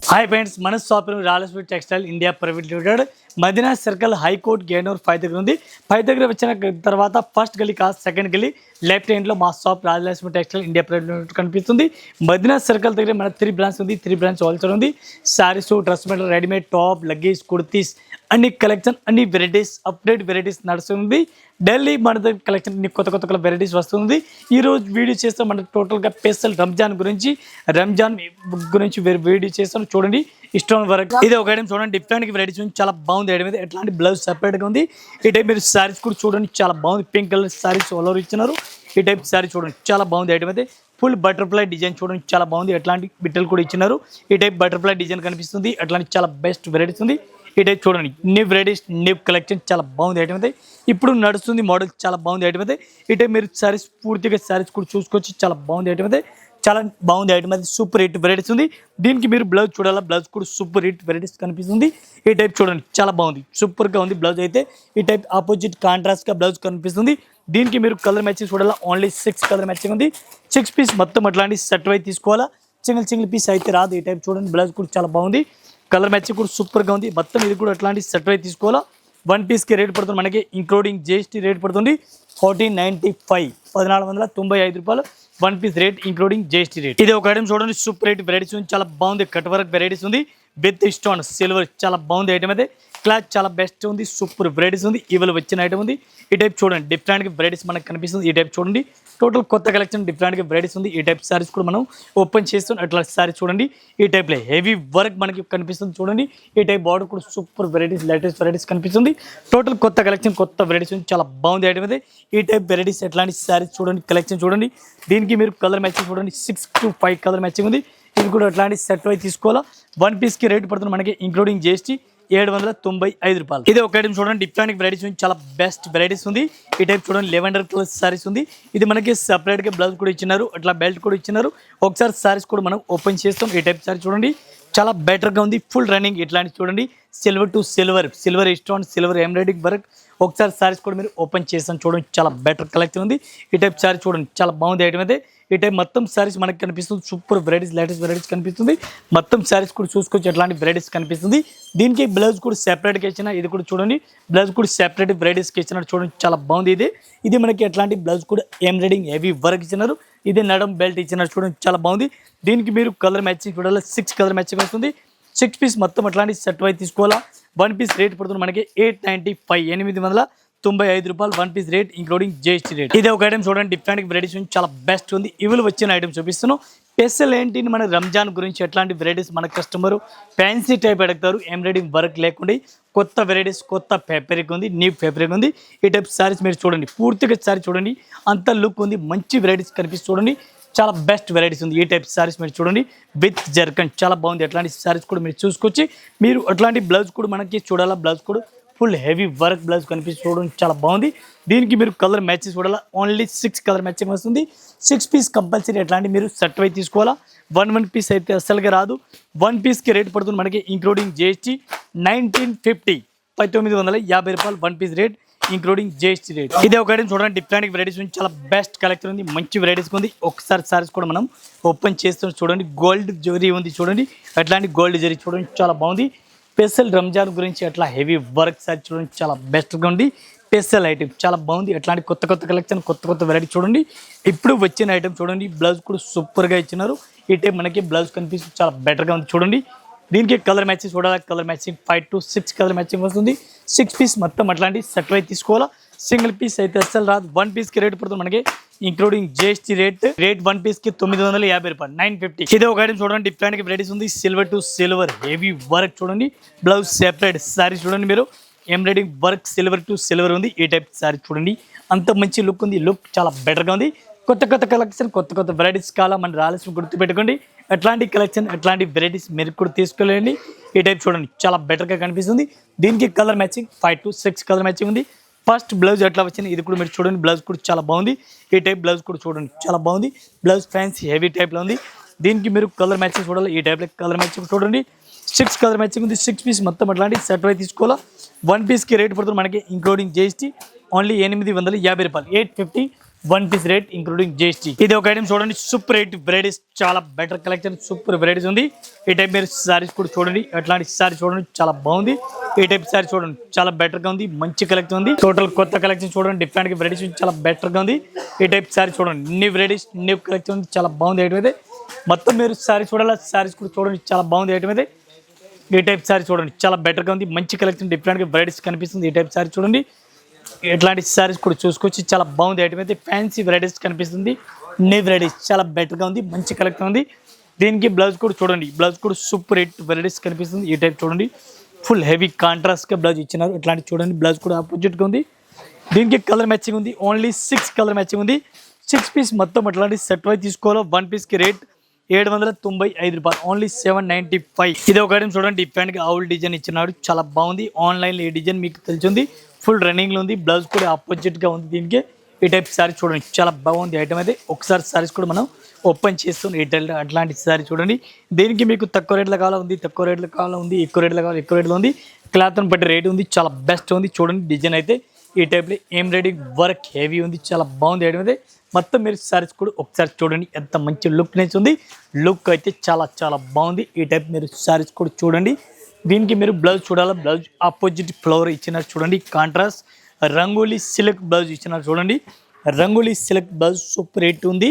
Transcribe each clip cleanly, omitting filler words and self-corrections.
Hi friends, మన shop Rayalaseema textile India private limited Madina circle high court gate number 5 దగ్గర ఉంది. 5 దగ్గర వచ్చిన తర్వాత ఫస్ట్ గల్లీ కాదు సెకండ్ గల్లీ లెఫ్ట్ హ్యాండ్లో మా shop Rayalaseema textile India private limited కనిపిస్తుంది. మదీనా సర్కిల్ దగ్గర మన 3 బ్రాంచ్ ఉంది. 3 బ్రాంచ్ హోల్సేల్ ఉంది. Saris, dress material, readymade, top, luggage, kurtis అన్ని కలెక్షన్, అన్ని వెరైటీస్, అప్డేట్ వెరైటీస్ నడుస్తుంది. ఢిల్లీ మన దగ్గర కలెక్షన్ అన్ని కొత్త కొత్త వెరైటీస్ వస్తుంది. ఈరోజు వీడియో చేస్తాం మన టోటల్గా స్పెషల్ రంజాన్ గురించి వీడియో చేస్తాం. చూడండి, ఇష్టం వరకు ఇది ఒక ఐటమ్ చూడండి. డిఫరెంట్ వెరైటీస్ ఉంది, చాలా బాగుంది. ఐటమ్ మీద ఎట్లాంటి బ్లౌజ్ సెపరేట్గా ఉంది. ఈ టైప్ మీరు శారీస్ కూడా చూడండి, చాలా బాగుంది. Pink colour saris all over ఇచ్చినారు. ఈ టైప్ శారీ చూడండి, చాలా బాగుంది. ఐటమ్ అయితే ఫుల్ బటర్ఫ్లై డిజైన్ చూడండి, చాలా బాగుంది. ఎట్లాంటి బిట్టలు కూడా ఇచ్చినారు. ఈ టైప్ బటర్ఫ్లై డిజైన్ కనిపిస్తుంది. అట్లాంటి చాలా బెస్ట్ వెరైటీస్ ఉంది. ఈ టైప్ చూడండి, న్యూ వెరైటీస్, న్యూ కలెక్షన్, చాలా బాగుంది. ఐటమ్ అయితే ఇప్పుడు నడుస్తుంది మోడల్, చాలా బాగుంది. ఐటమ్ అయితే ఈ టైప్ మీరు శారీస్ పూర్తిగా శారీస్ కూడా చూసుకోవచ్చు, చాలా బాగుంది. ఐటమ్ అయితే చాలా బాగుంది. ఐటమ్ అయితే సూపర్ హిట్ వెరైటీస్ ఉంది. దీనికి మీరు బ్లౌజ్ చూడాలా, బ్లౌజ్ కూడా సూపర్ హిట్ వెరైటీస్ కనిపిస్తుంది. ఈ టైప్ చూడండి, చాలా బాగుంది, సూపర్గా ఉంది. బ్లౌజ్ అయితే ఈ టైప్ ఆపోజిట్ కాంట్రాస్ట్గా బ్లౌజ్ కనిపిస్తుంది. దీనికి మీరు కలర్ మ్యాచింగ్ చూడాలా, ఓన్లీ 6 కలర్ మ్యాచింగ్ ఉంది. 6 పీస్ మొత్తం అట్లాంటి సెట్ వైజ్ తీసుకోవాలా, సింగిల్ పీస్ అయితే రాదు. ఈ టైప్ చూడండి, బ్లౌజ్ కూడా చాలా బాగుంది. కలర్ మ్యాచింగ్ కూడా సూపర్గా ఉంది. మొత్తం ఇది కూడా అట్లాంటి సెట్ వైజ్ తీసుకోవాలా. 1 పీస్కి రేట్ పడుతుంది మనకి, ఇంక్లూడింగ్ జిఎస్టీ రేట్ పడుతుంది 1495, 1495 రూపాయలు 1 piece rate, including GST rate. ఇది ఒక ఐటమ్ చూడండి, సూపర్ రేట్ వెరైటీస్ ఉంది, చాలా బాగుంది. కట్ వర్క్ వెరైటీస్ ఉంది విత్ స్టోన్ సిల్వర్, చాలా బాగుంది. ఐటమ్ అయితే క్లాత్ చాలా బెస్ట్ ఉంది, సూపర్ వెరైటీస్ ఉంది. ఇవాళ వచ్చిన ఐటమ్ ఉంది. ఈ టైప్ చూడండి, డిఫరెంట్గా వెరైటీస్ మనకు కనిపిస్తుంది. ఈ టైప్ చూడండి, టోటల్ కొత్త కలెక్షన్, డిఫరెంట్గా వెరైటీస్ ఉంది. ఈ టైప్ సారీస్ కూడా మనం ఓపెన్ చేస్తాం. అట్లా సారీస్ చూడండి, ఈ టైప్లో హెవీ వర్క్ మనకి కనిపిస్తుంది. చూడండి, ఈ టైప్ బార్డర్ కూడా సూపర్ వెరైటీస్, లేటెస్ట్ వెరైటీస్ కనిపిస్తుంది. టోటల్ కొత్త కలెక్షన్, కొత్త వెరైటీస్ ఉంది, చాలా బాగుంది. ఐటమ్ అయితే ఈ టైప్ వెరైటీస్, ఎట్లాంటి సారీస్ చూడండి, కలెక్షన్ చూడండి. దీనికి మీరు కలర్ మ్యాచింగ్ చూడండి, 6 to 5 కలర్ మ్యాచింగ్ ఉంది. ఇది కూడా అట్లాంటి సెట్ వైజ్ తీసుకోవాలా. 1 పీస్కి రేట్ పడుతుంది మనకి, ఇంక్లూడింగ్ జిఎస్టీ 795 రూపాయలు. ఇది ఒక ఐటమ్ చూడండి, డిఫరెంట్ వెరైటీస్ ఉంది, చాలా బెస్ట్ వెరైటీస్ ఉంది. ఈ టైప్ చూడండి, లెవెండర్ కలర్ సారీస్ ఉంది. ఇది మనకి సపరేట్గా బ్లౌజ్ కూడా ఇచ్చినారు, అట్లా బెల్ట్ కూడా ఇచ్చినారు. ఒకసారి సారీస్ కూడా మనం ఓపెన్ చేస్తాం. ఈ టైప్ సారీ చూడండి, చాలా బెటర్గా ఉంది. ఫుల్ రన్నింగ్ ఇట్లాంటి చూడండి, silver to silver, silver stone, silver embroidering work. ఒకసారి సారీస్ కూడా మీరు ఓపెన్ చేస్తాం చూడండి, చాలా బెటర్ కలెక్షన్ ఉంది. ఈ టైప్ సారీ చూడండి, చాలా బాగుంది. ఐటమ్ అయితే ఈ టైప్ మొత్తం సారీస్ మనకి కనిపిస్తుంది, సూపర్ వెరైటీస్, లేటెస్ట్ వెరైటీస్ కనిపిస్తుంది. మొత్తం సారీస్ కూడా చూసుకోవచ్చు, ఎట్లాంటి వెరైటీస్ కనిపిస్తుంది. దీనికి బ్లౌజ్ కూడా సెపరేట్గా ఇచ్చిన, ఇది కూడా చూడండి, బ్లౌజ్ కూడా సెపరేట్ వెరైటీస్కి ఇచ్చినారు. చూడండి, చాలా బాగుంది. ఇది మనకి ఎట్లాంటి బ్లౌజ్ కూడా ఎంబ్రాయిడింగ్ హెవీ వర్క్ ఇచ్చినారు. ఇది నడం బెల్ట్ ఇచ్చినారు. చూడండి, చాలా బాగుంది. దీనికి మీరు కలర్ మ్యాచింగ్ చూడాలి, 6 కలర్ మ్యాచింగ్ వస్తుంది. 6 పీస్ మొత్తం అట్లాంటి సెట్ వైజ్ తీసుకోవాలా. 1 పీస్ రేట్ పడుతుంది మనకి 895, 895 రూపాయలు 1 piece rate, including GST rate. ఇది ఒక ఐటమ్ చూడండి, డిఫరెంట్ వెరైటీస్ చాలా బెస్ట్ ఉంది. ఇవి వచ్చిన ఐటమ్ చూపిస్తున్నాం. స్పెషల్ ఏంటి, మన రంజాన్ గురించి ఎట్లాంటి వెరైటీస్ మన కస్టమర్ ఫ్యాన్సీ టైప్ అడుగుతారు, ఎంబ్రాయిడింగ్ వర్క్ లేకుండా కొత్త వెరైటీస్, కొత్త ఫ్యాబ్రిక్ ఉంది, న్యూ ఫ్యాబ్రిక్ ఉంది. ఈ టైప్ సారీస్ మీరు చూడండి, పూర్తిగా సారీ చూడండి, అంత లుక్ ఉంది, మంచి వెరైటీస్ కనిపిస్తుంది. చూడండి, చాలా బెస్ట్ వెరైటీస్ ఉంది. ఈ టైప్ సారీస్ మీరు చూడండి, విత్ జర్కన్, చాలా బాగుంది. అట్లాంటి సారీస్ కూడా మీరు చూసుకొచ్చి, మీరు అట్లాంటి బ్లౌజ్ కూడా మనకి చూడాలా. బ్లౌజ్ కూడా ఫుల్ హెవీ వర్క్ బ్లౌజ్ కనిపిస్తుంది. చూడండి, చాలా బాగుంది. దీనికి మీరు కలర్ మ్యాచింగ్ చూడాలా, ఓన్లీ 6 కలర్ మ్యాచింగ్ వస్తుంది. 6 పీస్ కంపల్సరీ ఎట్లాంటి మీరు సెట్ వైజ్ తీసుకోవాలా. 1 పీస్ అయితే అస్సలుగా రాదు. 1 పీస్కి రేట్ పడుతుంది మనకి, ఇంక్లూడింగ్ జిఎస్టీ 1950, 1950 రూపాయలు 1 piece rate, including GST rate. ఇది ఒక ఐటమ్ చూడండి, డిఫరెంట్ వెరైటీస్ ఉంది, చాలా బెస్ట్ కలెక్షన్ ఉంది, మంచి వెరైటీస్ ఉంది. ఒకసారి సారీస్ కూడా మనం ఓపెన్ చేస్తాం. చూడండి, గోల్డ్ జరీ ఉంది. చూడండి, అట్లాంటి గోల్డ్ జరీ చూడండి, చాలా బాగుంది. స్పెషల్ రంజాన్ గురించి అట్లా హెవీ వర్క్ సారీ చూడండి, చాలా బెస్ట్గా ఉంది. స్పెషల్ ఐటమ్ చాలా బాగుంది. అట్లాంటి కొత్త కొత్త కలెక్షన్, కొత్త వెరైటీ చూడండి. ఇప్పుడు వచ్చిన ఐటమ్ చూడండి, బ్లౌజ్ కూడా సూపర్గా ఇచ్చినారు. ఈ టైప్ మనకి బ్లౌజ్ కనిపిస్తుంది, చాలా బెటర్గా ఉంది. చూడండి, దీనికి కలర్ మ్యాచింగ్ చూడాలి, colour matching 5 to 6 colour matching వస్తుంది. 6 పీస్ మొత్తం అట్లాంటి సెట్ వైజ్ తీసుకోవాలా. సింగిల్ పీస్ అయితే అస్సలు రాదు. 1 పీస్కి రేట్ పడుతుంది మనకి, ఇంక్లూడింగ్ జిఎస్టీ రేట్ 1 పీస్కి 950 రూపాయలు, 950. ఇది ఒక ఐటమ్ చూడండి, డిఫరెంట్ వెరైటీస్ ఉంది, silver to silver heavy work చూడండి. బ్లౌజ్ సెపరేట్ సారీ చూడండి, మీరు embroidering work silver to silver ఉంది. ఈ టైప్ సారీ చూడండి, అంత మంచి లుక్ ఉంది. లుక్ చాలా బెటర్గా ఉంది. కొత్త కలెక్షన్, కొత్త వెరైటీస్ కావాలా, మన రావాల్సిన గుర్తుపెట్టుకోండి. అట్లాంటి కలెక్షన్, అట్లాంటి వెరైటీస్ మీరు కూడా తీసుకోలేండి. ఈ టైప్ చూడండి, చాలా బెటర్గా కనిపిస్తుంది. దీనికి colour matching 5 to 6 colour matching ఉంది. ఫస్ట్ బ్లౌజ్ ఎట్లా వచ్చింది, ఇది కూడా మీరు చూడండి, బ్లౌజ్ కూడా చాలా బాగుంది. ఈ టైప్ బ్లౌజ్ కూడా చూడండి, చాలా బాగుంది. బ్లౌజ్ ఫ్యాన్సీ హెవీ టైప్లో ఉంది. దీనికి మీరు కలర్ మ్యాచింగ్ చూడాలి. ఈ టైప్లో కలర్ మ్యాచింగ్ చూడండి, 6 కలర్ మ్యాచింగ్ ఉంది. 6 పీస్ మొత్తం అట్లాంటి సెట్ వైజ్ తీసుకోవాలా. 1 పీస్కి రేట్ పడుతుంది మనకి, ఇంక్లూడింగ్ జిఎస్టీ ఓన్లీ 850 రూపాయలు, 850 one piece rate including GST. ఇది ఒక ఐటమ్ చూడండి, సూపర్ రేట్ వెరైటీస్, చాలా బెటర్ కలెక్షన్, సూపర్ వెరైటీస్ ఉంది. ఈ టైప్ మీరు సారీస్ కూడా చూడండి, అట్లాంటి సారీ చూడండి చాలా బాగుంది. ఈ టైప్ సారీ చూడండి చాలా బెటర్ గా ఉంది, మంచి కలెక్షన్ ఉంది. టోటల్ కొత్త కలెక్షన్ చూడండి, డిఫరెంట్ గా వెరైటీస్ చాలా బెటర్ గా ఉంది. ఈ టైప్ సారీ చూడండి, న్యూ వెరైటీస్, న్యూ కలెక్షన్ ఉంది, చాలా బాగుంది ఐటమ్ అయితే. మొత్తం మీరు సారీ చూడాలి, సారీస్ కూడా చూడండి చాలా బాగుంది ఐటమ్ అయితే. ఈ టైప్ సారీ చూడండి చాలా బెటర్గా ఉంది, మంచి కలెక్షన్, డిఫరెంట్గా వెరైటీస్ కనిపిస్తుంది. ఈ టైప్ సారీ చూడండి, ఇట్లాంటి సారీస్ కూడా చూసుకోవచ్చు, చాలా బాగుంది ఐటమ్ అయితే. ఫ్యాన్సీ వెరైటీస్ కనిపిస్తుంది, న్యూ వెరైటీస్ చాలా బెటర్గా ఉంది, మంచి కలెక్షన్ ఉంది. దీనికి బ్లౌజ్ కూడా చూడండి, బ్లౌజ్ కూడా సూపర్ హిట్ వెరైటీస్ కనిపిస్తుంది. ఈ టైప్ చూడండి, ఫుల్ హెవీ కాంట్రాస్ట్గా బ్లౌజ్ ఇచ్చినారు. ఇట్లాంటి చూడండి, బ్లౌజ్ కూడా ఆపోజిట్గా ఉంది. దీనికి కలర్ మ్యాచింగ్ ఉంది, ఓన్లీ 6 కలర్ మ్యాచింగ్ ఉంది. 6 పీస్ మొత్తం అట్లాంటి సెట్ వై తీసుకోవాలో. 1 పీస్కి రేట్ 795 రూపాయలు, ఓన్లీ 795. ఇది ఒక ఐటమ్ చూడండి, డిఫరెంట్గా ఆవుల్ డిజైన్ ఇచ్చినాడు, చాలా బాగుంది. ఆన్లైన్లో ఈ డిజైన్ మీకు తెలిసింది, ఫుల్ రన్నింగ్లో ఉంది. బ్లౌజ్ కూడా ఆపోజిట్గా ఉంది. దీనికి ఈ టైప్ సారీ చూడండి చాలా బాగుంది ఐటమ్ అయితే. ఒకసారి సారీస్ కూడా మనం ఓపెన్ చేస్తాం. ఈ టైప్ అట్లాంటి సారీ చూడండి. దీనికి మీకు తక్కువ రేట్లో కావాలా ఉంది, తక్కువ రేట్లో కావాలా ఉంది, ఎక్కువ రేట్లో కావాలి ఎక్కువ రేట్లో ఉంది. క్లాత్ని బట్టి రేట్ ఉంది, చాలా బెస్ట్ ఉంది. చూడండి డిజైన్ అయితే ఈ టైప్లో ఎంబ్రాయిడరీ వర్క్ హెవీ ఉంది, చాలా బాగుంది ఐటమ్ అయితే. మొత్తం మీరు సారీస్ కూడా ఒకసారి చూడండి, ఎంత మంచి లుక్ నేసి ఉంది. లుక్ అయితే చాలా చాలా బాగుంది. ఈ టైప్ మీరు సారీస్ కూడా చూడండి. దీనికి మీరు బ్లౌజ్ చూడాలి, బ్లౌజ్ ఆపోజిట్ ఫ్లవర్ ఇచ్చినారు చూడండి, కాంట్రాస్ట్ రంగోలీ సిల్క్ బ్లౌజ్ ఇచ్చినారు చూడండి. Rangoli silk blouse super rate ఉంది.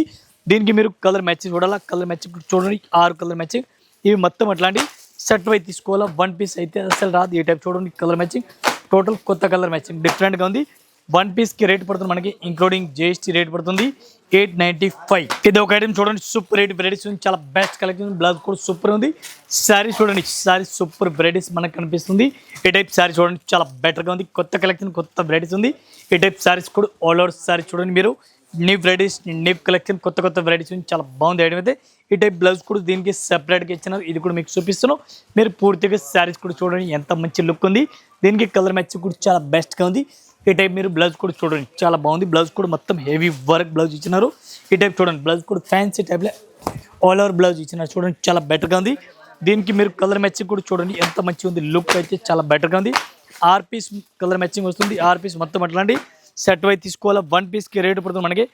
దీనికి మీరు కలర్ మ్యాచింగ్ చూడాలా, కలర్ మ్యాచింగ్ చూడండి, 6 కలర్ మ్యాచింగ్. ఇవి మొత్తం అట్లాంటి సెట్ వై తీసుకోవాలా. 1 పీస్ అయితే అసలు రాదు. ఈ టైప్ చూడండి, కలర్ మ్యాచింగ్ టోటల్ కొత్త కలర్ మ్యాచింగ్ డిఫరెంట్గా ఉంది. 1 పీస్కి రేట్ పడుతుంది మనకి ఇంక్లూడింగ్ జిఎస్టీ రేట్ పడుతుంది 895. ఇది ఒక ఐటమ్ చూడండి, సూపర్ రేట్ వెరైటీస్ ఉంది, చాలా బెస్ట్ కలెక్షన్. బ్లౌజ్ కూడా సూపర్ ఉంది. శారీ చూడండి, శారీ సూపర్ వెరైటీస్ మనకు కనిపిస్తుంది. ఈ టైప్ శారీ చూడండి చాలా బెటర్గా ఉంది, కొత్త కలెక్షన్, కొత్త వెరైటీస్ ఉంది. ఈ టైప్ శారీస్ కూడా ఆల్ ఓవర్ శారీ చూడండి మీరు, న్యూ వెరైటీస్, న్యూ కలెక్షన్, కొత్త కొత్త వెరైటీస్ ఉంది, చాలా బాగుంది ఐటమ్ అయితే. ఈ టైప్ బ్లౌజ్ కూడా దీనికి సెపరేట్గా ఇచ్చినారు, ఇది కూడా మీకు చూపిస్తున్నాం. మీరు పూర్తిగా శారీస్ కూడా చూడండి, ఎంత మంచి లుక్ ఉంది. దీనికి కలర్ మ్యాచ్ కూడా చాలా బెస్ట్గా ఉంది. ఈ టైప్ మీరు బ్లౌజ్ కూడా చూడండి చాలా బాగుంది. బ్లౌజ్ కూడా మొత్తం హెవీ వర్క్ బ్లౌజ్ ఇచ్చినారు. ఈ టైప్ చూడండి, బ్లౌజ్ కూడా ఫ్యాన్సీ టైప్లో ఆల్ ఓవర్ బ్లౌజ్ ఇచ్చినారు చూడండి, చాలా బెటర్గా ఉంది. దీనికి మీరు కలర్ మ్యాచింగ్ కూడా చూడండి, ఎంత మంచిగా ఉంది. లుక్ అయితే చాలా బెటర్గా ఉంది. 6 పీస్ కలర్ మ్యాచింగ్ వస్తుంది. 6 పీస్ మొత్తం అట్లాంటి సెట్ వై తీసుకోవాలా. 1 పీస్కి రేట్ పడుతుంది మనకి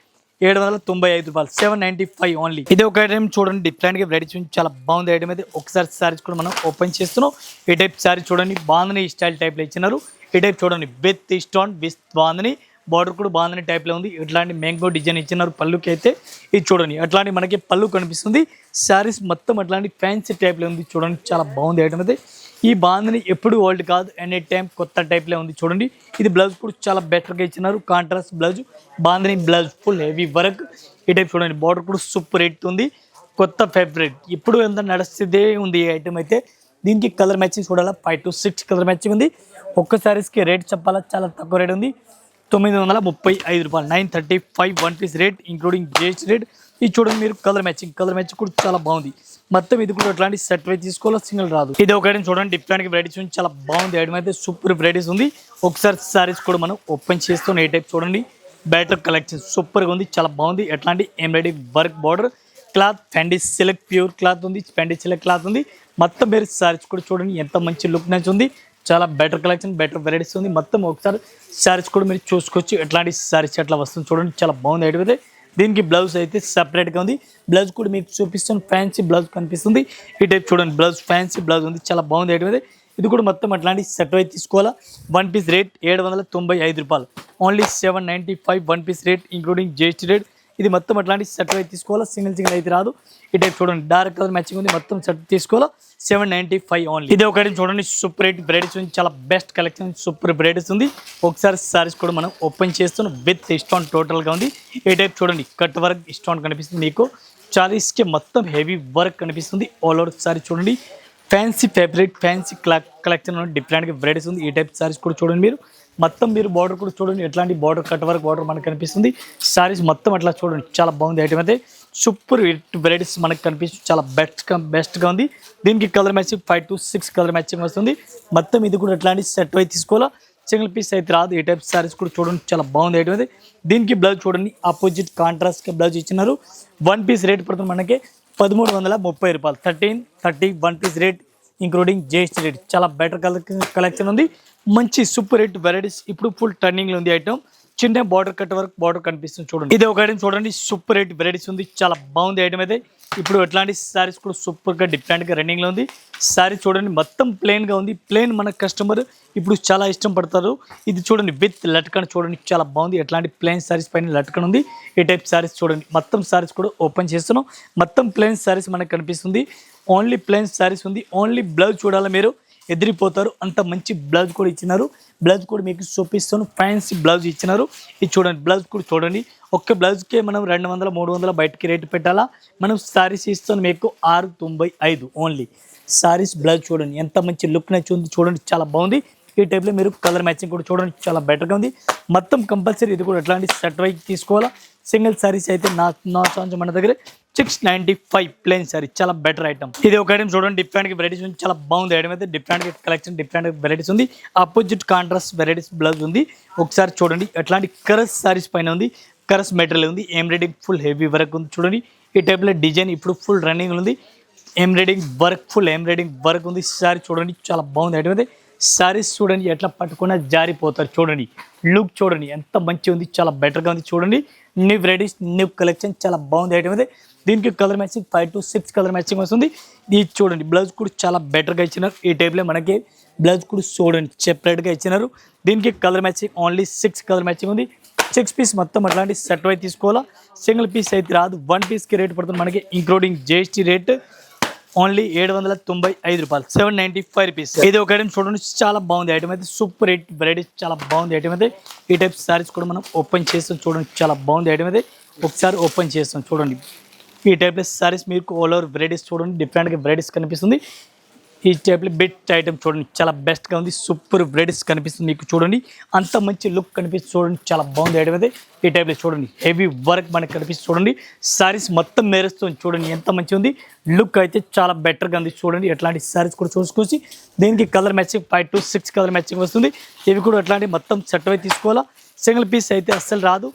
795 రూపాయలు, 795 ఓన్లీ. ఇది ఒక ఐటమ్ చూడండి, డిఫరెంట్గా వెరైటీ చాలా బాగుంది ఐటమ్ అయితే. ఒకసారి సారీస్ కూడా మనం ఓపెన్ చేస్తున్నాం. ఈ టైప్ సారీ చూడండి, బాందని స్టైల్ టైప్లో ఇచ్చినారు. ఈ టైప్ చూడండి, బెత్ స్టోన్ విత్ బాందని, బార్డర్ కూడా బాందని టైప్లో ఉంది. ఇట్లాంటి మ్యాంగో డిజైన్ ఇచ్చినారు పళ్ళుకి అయితే. ఇది చూడండి, అట్లాంటి మనకి పళ్ళు కనిపిస్తుంది. శారీస్ మొత్తం అట్లాంటి ఫ్యాన్సీ టైప్లో ఉంది చూడండి, చాలా బాగుంది ఐటమ్ అయితే. ఈ బాందని ఎప్పుడు ఓల్డ్ కాదు, ఎనీ టైం కొత్త టైప్లో ఉంది చూడండి. ఇది బ్లౌజ్ కూడా చాలా బెటర్గా ఇచ్చినారు, contrast blouse, bandhani blouse full heavy work. ఈ టైప్ చూడండి, బార్డర్ కూడా సూపర్ రేట్ ఉంది, కొత్త ఫేవరెట్, ఇప్పుడు ఎంత నడుస్తుందే ఉంది ఈ ఐటమ్ అయితే. దీనికి కలర్ మ్యాచింగ్ చూడాలా, 5 to 6 కలర్ మ్యాచింగ్ ఉంది. ఒక్క సారీస్కి రేట్ చెప్పాలా, చాలా తక్కువ రేట్ ఉంది, 935 రూపాయలు, 935 1 piece rate including GST rate. ఇది చూడండి మీరు, కలర్ మ్యాచింగ్ కూడా చాలా బాగుంది. మొత్తం ఇది కూడా అట్లాంటి సెట్ వై తీసుకోవాలో, సింగిల్ రాదు. ఇది ఒక ఐటమ్ చూడండి, డిఫరెంట్ వెరైటీస్ ఉంది, చాలా బాగుంది ఐటమ్ అయితే. సూపర్ వెరైటీస్ ఉంది. ఒకసారి సారీస్ కూడా మనం ఓపెన్ చేస్తాం. ఏ టైప్ చూడండి, బెటర్ కలెక్షన్ సూపర్గా ఉంది, చాలా బాగుంది. ఎట్లాంటి embroidery work border cloth, ఫెండీ silk pure cloth ఉంది, ఫెండీ సిల్క్ క్లాత్ ఉంది. మొత్తం మీరు సారీస్ కూడా చూడండి, ఎంత మంచి లుక్ నచ్చుంది, చాలా బెటర్ కలెక్షన్, బెటర్ వెరైటీస్ ఉంది. మొత్తం ఒకసారి సారీస్ కూడా మీరు చూసుకోవచ్చు, ఎట్లాంటి సారీస్ ఎట్లా వస్తుంది చూడండి, చాలా బాగుంది ఐటమ్ అయితే. దీనికి బ్లౌజ్ అయితే సపరేట్గా ఉంది. బ్లౌజ్ కూడా మీకు చూపిస్తాను, ఫ్యాన్సీ బ్లౌజ్ కనిపిస్తుంది. ఈ టైప్ చూడండి, బ్లౌజ్ ఫ్యాన్సీ బ్లౌజ్ ఉంది, చాలా బాగుంది ఐటమ్ అయితే. ఇది కూడా మొత్తం అట్లాంటి సెట్ అయితే తీసుకోవాలా. 1 పీస్ రేట్ 795 రూపాయలు, only 795 1 piece rate including GST rate. ఇది మొత్తం అట్లాంటి సెట్ అయితే తీసుకోవాలా, సింగిల్ అయితే రాదు. ఈ టైప్ చూడండి, డార్క్ కలర్ మ్యాచింగ్ ఉంది, మొత్తం సెట్ తీసుకోవాలా, 795 ఓన్లీ. ఇది ఒకటి చూడండి, సూపర్ రేట్ వెరైటీస్ ఉంది, చాలా బెస్ట్ కలెక్షన్, సూపర్ వెరైటీస్ ఉంది. ఒకసారి సారీస్ కూడా మనం ఓపెన్ చేస్తున్నాం. విత్ స్టోన్ టోటల్గా ఉంది. ఈ టైప్ చూడండి, కట్ వర్క్ స్టోన్ కనిపిస్తుంది మీకు. చారీస్కి మొత్తం హెవీ వర్క్ కనిపిస్తుంది. ఆల్ ఓవర్ సారీ చూడండి, ఫ్యాన్సీ ఫేవరెట్, ఫ్యాన్సీ కలెక్షన్ డిఫరెంట్గా వెరైటీస్ ఉంది. ఈ టైప్ సారీస్ కూడా చూడండి మీరు. మొత్తం మీరు బార్డర్ కూడా చూడండి, ఎట్లాంటి బార్డర్ కట్ వర్క్ బార్డర్ మనకు కనిపిస్తుంది. సారీస్ మొత్తం అట్లా చూడండి, చాలా బాగుంది ఐటమ్ అయితే. సూపర్ వెరైటీస్ మనకు కనిపిస్తుంది, చాలా బెస్ట్గా ఉంది. దీనికి colour matching 5 to 6 colour matching వస్తుంది. మొత్తం ఇది కూడా ఎట్లాంటి సెట్ అయితే తీసుకోవాలా, సింగిల్ పీస్ అయితే రాదు. ఈ టైప్ సారీస్ కూడా చూడండి, చాలా బాగుంది ఐటమ్ అయితే. దీనికి బ్లౌజ్ చూడండి, ఆపోజిట్ కాంట్రాస్ట్గా బ్లౌజ్ ఇచ్చినారు. 1 పీస్ రేట్ పడుతుంది మనకి 1330 రూపాయలు, 1330 1 piece rate including GST rate. చాలా బెటర్ కలెక్షన్ ఉంది, మంచి సూపర్ రేట్ వెరైటీస్. ఇప్పుడు ఫుల్ టర్నింగ్లో ఉంది ఐటమ్, చిన్న బార్డర్ కట్ వరకు బార్డర్ కనిపిస్తుంది చూడండి. ఇది ఒక ఐటమ్ చూడండి, సూపర్ రేట్ వెరైటీస్ ఉంది, చాలా బాగుంది ఐటమ్ అయితే. ఇప్పుడు ఎట్లాంటి సారీస్ కూడా సూపర్ గా డిఫరెంట్ గా రన్నింగ్ లో ఉంది. సారీ చూడండి మొత్తం ప్లెయిన్ గా ఉంది. ప్లెయిన్ మన కస్టమర్ ఇప్పుడు చాలా ఇష్టం పడతారు. ఇది చూడండి విత్ లట్కన్ చూడండి, చాలా బాగుంది. ఎట్లాంటి ప్లెయిన్ సారీస్ పైన లట్కన్ ఉంది. ఈ టైప్ సారీస్ చూడండి, మొత్తం సారీస్ కూడా ఓపెన్ చేస్తున్నాం. మొత్తం ప్లెయిన్ సారీస్ మనకు కనిపిస్తుంది. ఓన్లీ ప్లెయిన్ సారీస్ ఉంది. ఓన్లీ బ్లౌజ్ చూడాలి, మీరు ఎదిరిపోతారు. అంత మంచి బ్లౌజ్ కూడా ఇచ్చినారు. బ్లౌజ్ కూడా మీకు చూపిస్తాను, ఫ్యాన్సీ బ్లౌజ్ ఇచ్చినారు. ఇది చూడండి, బ్లౌజ్ కూడా చూడండి. ఒక్క బ్లౌజ్కే మనం 200 300 బయటకి రేటు పెట్టాలా. మనం సారీస్ ఇస్తాను మీకు 695 ఓన్లీ. సారీస్ బ్లౌజ్ చూడండి ఎంత మంచి లుక్ నచ్చింది చూడండి, చాలా బాగుంది. ఈ టైప్లో మీరు కలర్ మ్యాచింగ్ కూడా చూడండి, చాలా బెటర్గా ఉంది. మొత్తం కంపల్సరీ ఇది కూడా ఎట్లాంటి సెట్ వైజ్ తీసుకోవాలా. సింగిల్ సారీస్ అయితే నా ఛాన్స్ మన దగ్గర 695 ప్లెయిన్ సారీ, చాలా బెటర్ ఐటమ్. ఇది ఒక ఐటమ్ చూడండి, డిఫరెంట్ వెరైటీస్ ఉంది, చాలా బాగుంది ఐటమ్ అయితే. డిఫరెంట్ కలెక్షన్, డిఫరెంట్ వెరైటీస్ ఉంది. ఆపోజిట్ కాంట్రాస్ట్ వెరైటీస్ బ్లౌజ్ ఉంది. ఒకసారి చూడండి, ఎట్లాంటి కరస్ సారీస్ పైన ఉంది. కరస్ మెటీరియల్ ఉంది, ఎంబ్రాయిడింగ్ ఫుల్ హెవీ వర్క్ ఉంది చూడండి. ఈ టైప్లో డిజైన్ ఇప్పుడు ఫుల్ రన్నింగ్ ఉంది. Embroidering work, full embroidering work ఉంది. సారీ చూడండి, చాలా బాగుంది ఐటమ్ అయితే. సారీస్ చూడండి ఎట్లా పట్టుకున్నా జారిపోతారు చూడండి. లుక్ చూడండి ఎంత మంచి ఉంది, చాలా బెటర్గా ఉంది చూడండి. న్యూ వెరైటీస్, న్యూ కలెక్షన్, చాలా బాగుంది ఐటమ్ అయితే. దీనికి colour matching 5 to 6 colour matching వస్తుంది. ఇది చూడండి, బ్లౌజ్ కూడా చాలా బెటర్గా ఇచ్చినారు. ఈ టైప్లో మనకి బ్లౌజ్ కూడా చూడండి సెపరేట్గా ఇచ్చినారు. దీనికి colour matching only 6 colour matching ఉంది. 6 పీస్ మొత్తం అట్లాంటి సెట్ అయితే తీసుకోవాలా. సింగిల్ పీస్ అయితే రాదు. 1 పీస్కి రేట్ పడుతుంది మనకి, ఇంక్లూడింగ్ జిఎస్టీ రేట్ ఓన్లీ 795 రూపాయలు, 795 రూపీస్. ఇది ఒక ఐటమ్ చూడండి, చాలా బాగుంది ఐటమ్ అయితే. సూపర్ రేట్ వెరైటీస్, చాలా బాగుంది ఐటమ్ అయితే. ఈ టైప్ సారీస్ కూడా మనం ఓపెన్ చేస్తాం చూడండి, చాలా బాగుంది ఐటమ్ అయితే. ఒకసారి ఓపెన్ చేస్తాం చూడండి. ఈ టైప్లో సారీస్ మీకు ఆల్ ఓవర్ వెరైటీస్ చూడండి, డిఫరెంట్గా వెరైటీస్ కనిపిస్తుంది. ఈ టైప్లో బెస్ట్ ఐటమ్ చూడండి, చాలా బెస్ట్గా ఉంది. సూపర్ వెరైటీస్ కనిపిస్తుంది మీకు చూడండి, అంత మంచి లుక్ కనిపిస్తుంది చూడండి, చాలా బాగుంది ఐటమ్ అయితే. ఈ టైప్లో చూడండి, హెవీ వర్క్ మనకి కనిపిస్తుంది చూడండి. సారీస్ మొత్తం మెరుస్తుంది చూడండి, ఎంత మంచి ఉంది. లుక్ అయితే చాలా బెటర్గా ఉంది చూడండి. ఎట్లాంటి సారీస్ కూడా చూసుకొచ్చి దీనికి colour matching 5 to 6 colour matching వస్తుంది. ఇవి కూడా ఎట్లాంటి మొత్తం సెట్ అయితే తీసుకోవాలా. సింగిల్ పీస్ అయితే అస్సలు రాదు.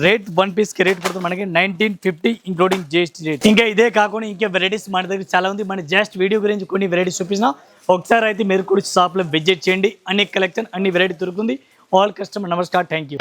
రేట్ 1 పీస్కి రేట్ పడుతుంది మనకి 1950 ఇంక్లూడింగ్ జిఎస్టీ రేట్. ఇంకా ఇదే కాకుండా ఇంకా వెరైటీస్ మన దగ్గర చాలా ఉంది. మన జస్ట్ వీడియో గురించి కొన్ని వెరైటీస్ చూపించిన. ఒకసారి అయితే మీరు కూడా షాప్లో విజిట్ చేయండి. అన్ని కలెక్షన్, అన్ని వెరైటీ దొరుకుతుంది. ఆల్ కస్టమర్ నమస్కారం, థ్యాంక్ యూ.